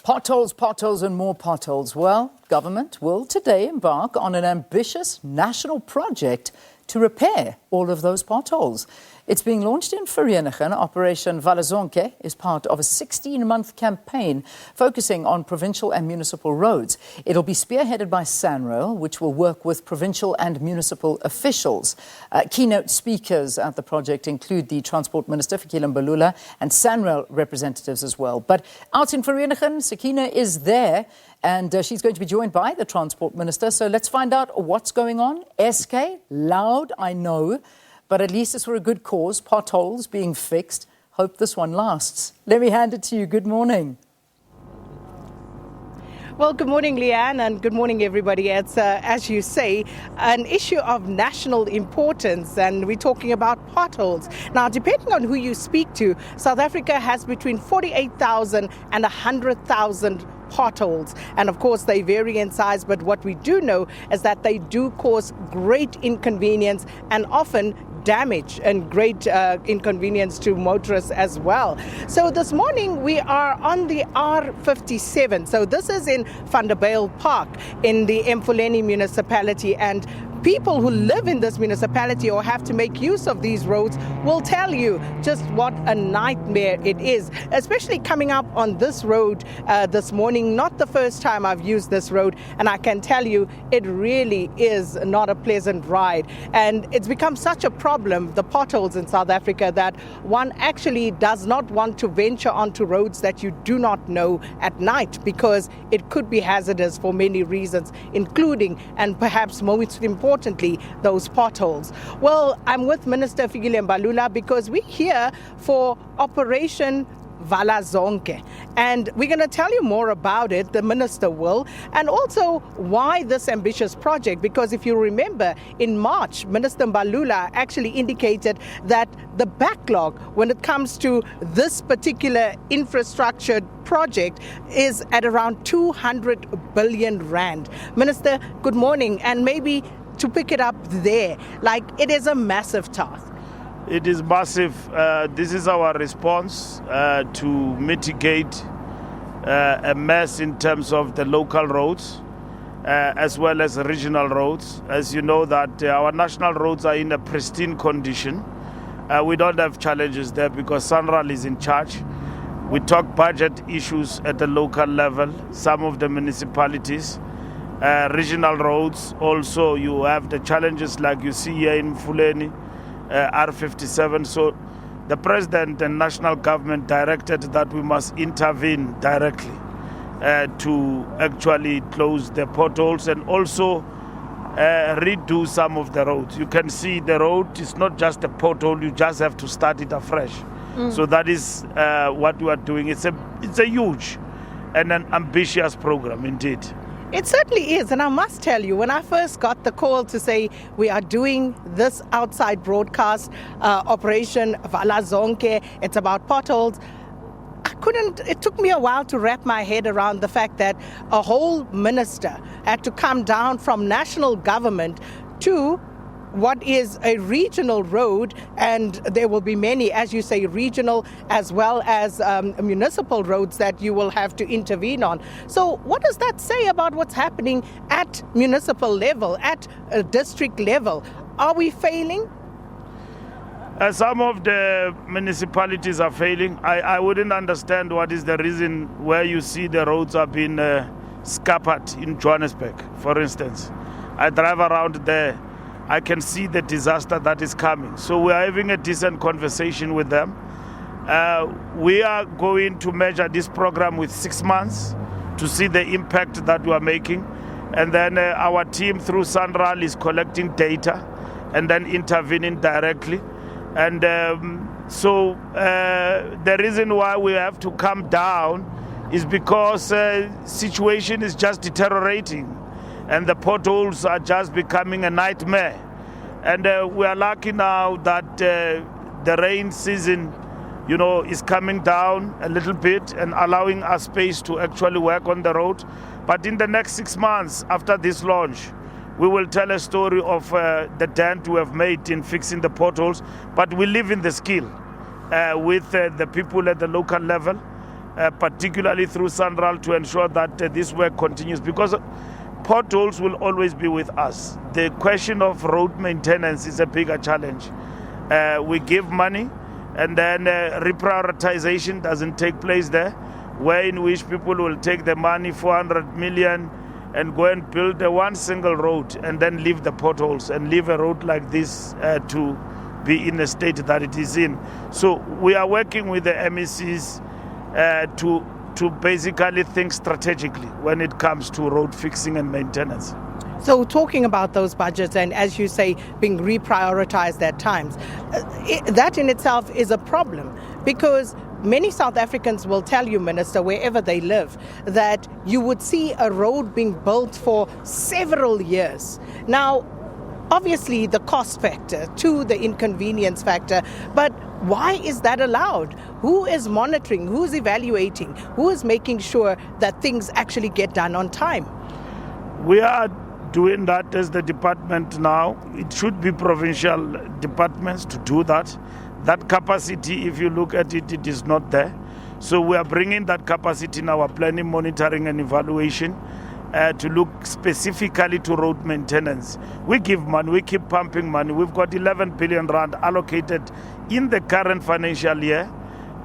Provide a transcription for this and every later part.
Potholes, potholes and more potholes. Well, government will today embark on an ambitious national project to repair all of those potholes. It's being launched in Vereeniging. Operation Vala Zonke is part of a 16-month campaign focusing on provincial and municipal roads. It'll be spearheaded by SANRAL, which will work with provincial and municipal officials. Keynote speakers at the project include the Transport Minister, Fikile Mbalula, and SANRAL representatives as well. But out in Vereeniging, Fikile is there, and she's going to be joined by the Transport Minister. So let's find out what's going on. SK, loud, I know. But at least it's for a good cause, potholes being fixed. Hope this one lasts. Let me hand it to you. Good morning. Well, good morning, Leanne, and good morning, everybody. It's, as you say, an issue of national importance, and we're talking about potholes. Now, depending on who you speak to, South Africa has between 48,000 and 100,000 potholes. And of course, they vary in size, but what we do know is that they do cause great inconvenience and often damage and great inconvenience to motorists as well. So this morning we are on the R57. So this is in Vanderbijl Park in the Mbalula municipality, and people who live in this municipality or have to make use of these roads will tell you just what a nightmare it is, especially coming up on this road this morning. Not the first time I've used this road, and I can tell you it really is not a pleasant ride. And it's become such a problem, the potholes in South Africa, that one actually does not want to venture onto roads that you do not know at night, because it could be hazardous for many reasons, including and perhaps most importantly, those potholes. Well, I'm with Minister Fikile Mbalula because we're here for Operation Vala Zonke, and we're going to tell you more about it, the minister will, and also why this ambitious project, because if you remember, in March, Minister Mbalula actually indicated that the backlog when it comes to this particular infrastructure project is at around 200 billion rand. Minister, good morning, and maybe to pick it up there, like, it is a massive task. It is massive. This is our response to mitigate a mess in terms of the local roads as well as regional roads. As you know that our national roads are in a pristine condition. We don't have challenges there because SANRAL is in charge. We talk budget issues at the local level, some of the municipalities. Regional roads also, you have the challenges like you see here in Mfuleni, R57. So the president and national government directed that we must intervene directly to actually close the potholes and also redo some of the roads. You can see the road is not just a pothole, you just have to start it afresh. So that is what we are doing. It's a huge and an ambitious program indeed. It certainly is, and I must tell you, when I first got the call to say we are doing this outside broadcast, Operation Vala Zonke, it's about potholes, it took me a while to wrap my head around the fact that a whole minister had to come down from national government to what is a regional road, and there will be many, as you say, regional as well as municipal roads that you will have to intervene on. So what does that say about what's happening at municipal level, at a district level? Are we failing? Some of the municipalities are failing. I wouldn't understand what is the reason where you see the roads are being scuppered in Johannesburg, for instance. I drive around there. I can see the disaster that is coming. So we are having a decent conversation with them. We are going to measure this program with 6 months to see the impact that we are making. And then our team through SANRAL is collecting data and then intervening directly. And so the reason why we have to come down is because situation is just deteriorating. And the potholes are just becoming a nightmare. And we are lucky now that the rain season, is coming down a little bit and allowing us space to actually work on the road. But in the next 6 months after this launch, we will tell a story of the dent we have made in fixing the potholes. But we live in the skill with the people at the local level. particularly through SANRAL, to ensure that this work continues, because potholes will always be with us. The question of road maintenance is a bigger challenge. We give money, and then reprioritization doesn't take place there, where in which people will take the money, 400 million, and go and build one single road and then leave the potholes and leave a road like this to be in the state that it is in. So we are working with the MECs to basically think strategically when it comes to road fixing and maintenance. So talking about those budgets and, as you say, being reprioritized at times, that in itself is a problem, because many South Africans will tell you, Minister, wherever they live, that you would see a road being built for several years. Now, obviously the cost factor to the inconvenience factor, but why is that allowed? Who is monitoring? Who is evaluating? Who is making sure that things actually get done on time? We are doing that as the department now. It should be provincial departments to do that. That capacity, if you look at it, it is not there. So we are bringing that capacity in our planning, monitoring and evaluation to look specifically to road maintenance. We give money, we keep pumping money. We've got 11 billion rand allocated in the current financial year,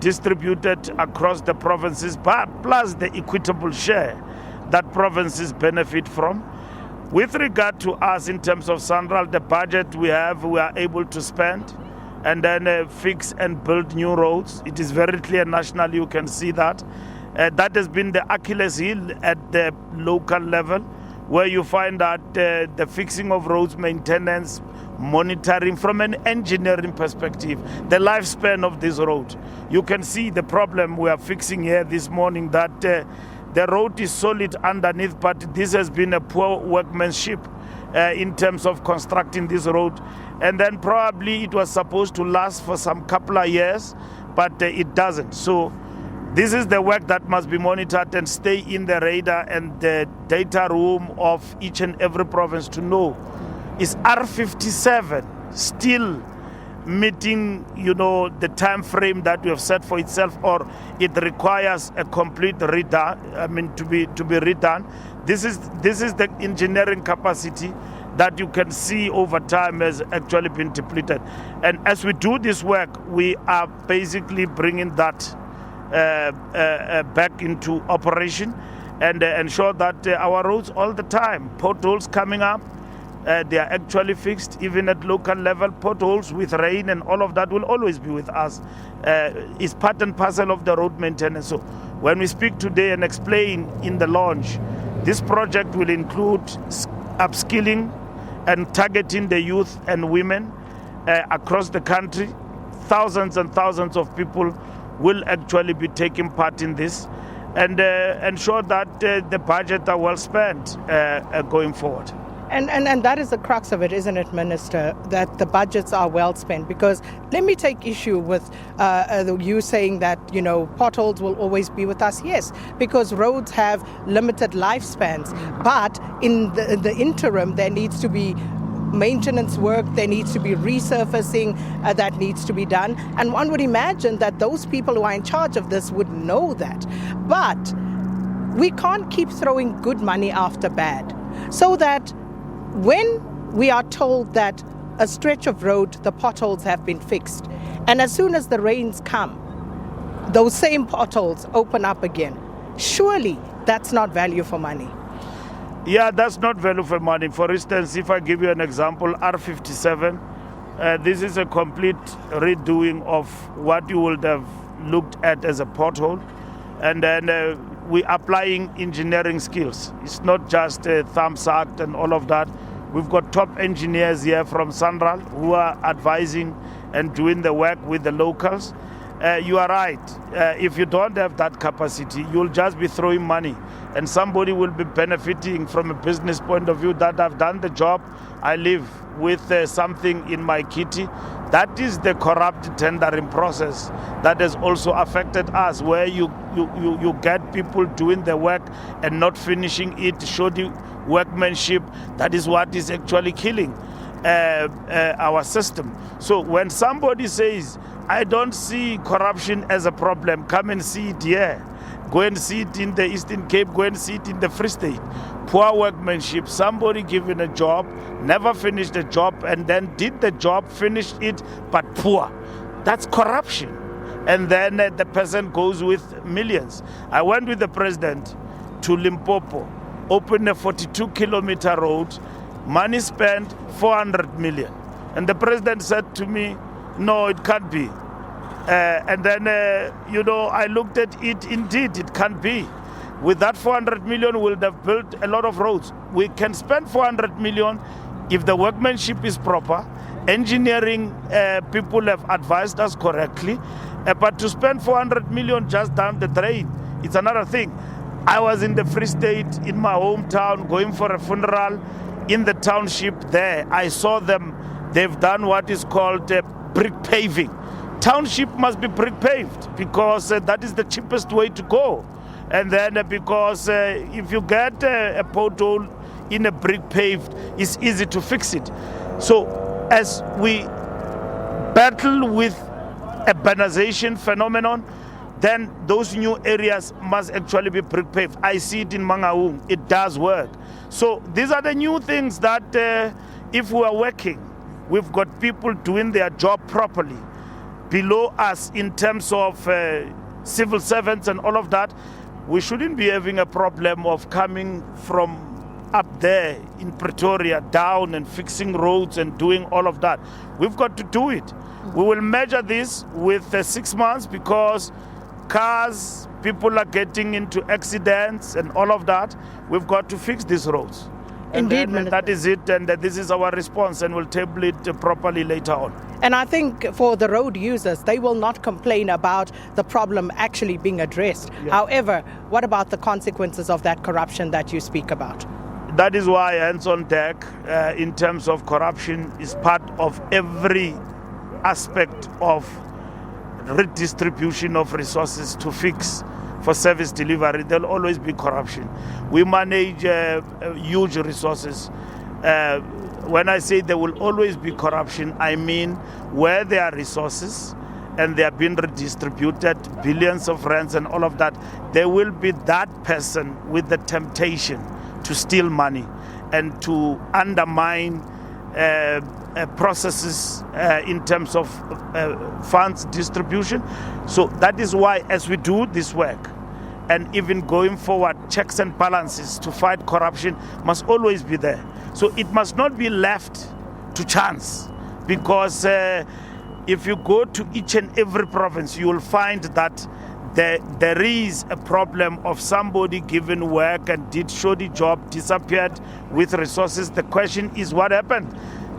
distributed across the provinces, but plus the equitable share that provinces benefit from. With regard to us in terms of SANRAL, the budget we have, we are able to spend and then fix and build new roads. It is very clear nationally, you can see that. That has been the Achilles heel at the local level, where you find that the fixing of roads, maintenance, monitoring from an engineering perspective, the lifespan of this road. You can see the problem we are fixing here this morning, that the road is solid underneath, but this has been a poor workmanship in terms of constructing this road. And then probably it was supposed to last for some couple of years, but it doesn't. So this is the work that must be monitored and stay in the radar and the data room of each and every province to know, is R57 still meeting, the time frame that we have set for itself, or it requires a complete to be redone. This is the engineering capacity that you can see over time has actually been depleted. And as we do this work, we are basically bringing that back into operation and ensure that our roads all the time, potholes coming up, they are actually fixed. Even at local level, potholes with rain and all of that will always be with us. It's part and parcel of the road maintenance. So when we speak today and explain in the launch, this project will include upskilling and targeting the youth and women across the country. Thousands and thousands of people will actually be taking part in this, and ensure that the budget are well spent going forward. And that is the crux of it, isn't it, Minister, that the budgets are well spent? Because let me take issue with you saying that, potholes will always be with us. Yes, because roads have limited lifespans. But in the interim, there needs to be maintenance work, there needs to be resurfacing that needs to be done. And one would imagine that those people who are in charge of this would know that. But we can't keep throwing good money after bad. So that when we are told that a stretch of road, the potholes have been fixed, and as soon as the rains come, those same potholes open up again, surely that's not value for money. Yeah, that's not value for money. For instance, if I give you an example, R57, this is a complete redoing of what you would have looked at as a pothole. And then we're applying engineering skills. It's not just thumbs up and all of that. We've got top engineers here from SANRAL who are advising and doing the work with the locals. You are right. If you don't have that capacity, you'll just be throwing money. And somebody will be benefiting from a business point of view that I've done the job. I live with something in my kitty. That is the corrupt tendering process that has also affected us, where you get people doing the work and not finishing it, shoddy workmanship. That is what is actually killing our system. So when somebody says, I don't see corruption as a problem, come and see it here. Go and see it in the Eastern Cape, go and see it in the Free State. Poor workmanship, somebody given a job, never finished the job, and then did the job, finished it, but poor. That's corruption. And then the person goes with millions. I went with the president to Limpopo, opened a 42-kilometer road, money spent 400 million. And the president said to me, no, it can't be. And then, I looked at it, indeed, it can't be. With that 400 million, we'll have built a lot of roads. We can spend 400 million if the workmanship is proper. Engineering people have advised us correctly. But to spend 400 million just down the drain, it's another thing. I was in the Free State, in my hometown, going for a funeral in the township there. I saw them. They've done what is called brick paving. Township must be brick paved because that is the cheapest way to go. And then because if you get a pothole in a brick paved, it's easy to fix it. So as we battle with urbanization phenomenon, then those new areas must actually be brick paved. I see it in Mangaung. It does work. So these are the new things that if we are working, we've got people doing their job properly. Below us in terms of civil servants and all of that, we shouldn't be having a problem of coming from up there in Pretoria down and fixing roads and doing all of that. We've got to do it. We will measure this with 6 months because cars, people are getting into accidents and all of that. We've got to fix these roads. Indeed, and that is it, and this is our response, and we'll table it properly later on. And I think for the road users, they will not complain about the problem actually being addressed. Yeah. However, what about the consequences of that corruption that you speak about? That is why hands on deck in terms of corruption is part of every aspect of redistribution of resources to fix for service delivery. There'll always be corruption. We manage huge resources. When I say there will always be corruption, I mean where there are resources and they are being redistributed, billions of rands and all of that, there will be that person with the temptation to steal money and to undermine processes in terms of funds distribution. So that is why as we do this work and even going forward, checks and balances to fight corruption must always be there. So it must not be left to chance, because if you go to each and every province, you will find that there is a problem of somebody given work and did shoddy job, disappeared with resources. The question is, what happened?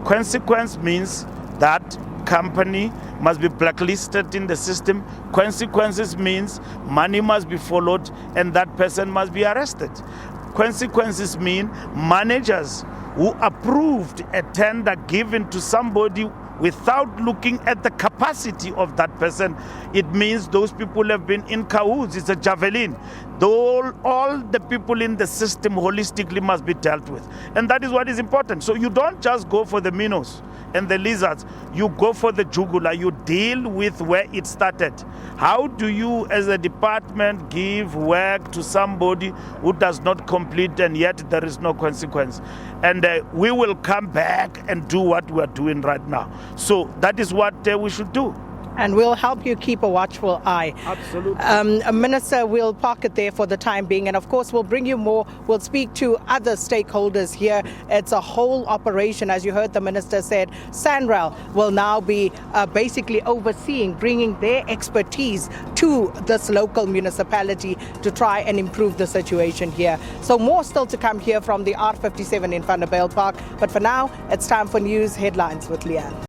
Consequence means that company must be blacklisted in the system. Consequences means money must be followed and that person must be arrested. Consequences mean managers who approved a tender given to somebody without looking at the capacity of that person, it means those people have been in cahoots. It's a javelin. All the people in the system holistically must be dealt with. And that is what is important. So you don't just go for the minnows and the lizards. You go for the jugular. You deal with where it started. How do you, as a department, give work to somebody who does not complete and yet there is no consequence? And we will come back and do what we are doing right now. So that is what we should do. And we'll help you keep a watchful eye. Absolutely. Minister, we'll park it there for the time being. And of course, we'll bring you more. We'll speak to other stakeholders here. It's a whole operation. As you heard the minister said, SANRAL will now be basically overseeing, bringing their expertise to this local municipality to try and improve the situation here. So more still to come here from the R57 in Vanderbijl Park. But for now, it's time for news headlines with Leanne.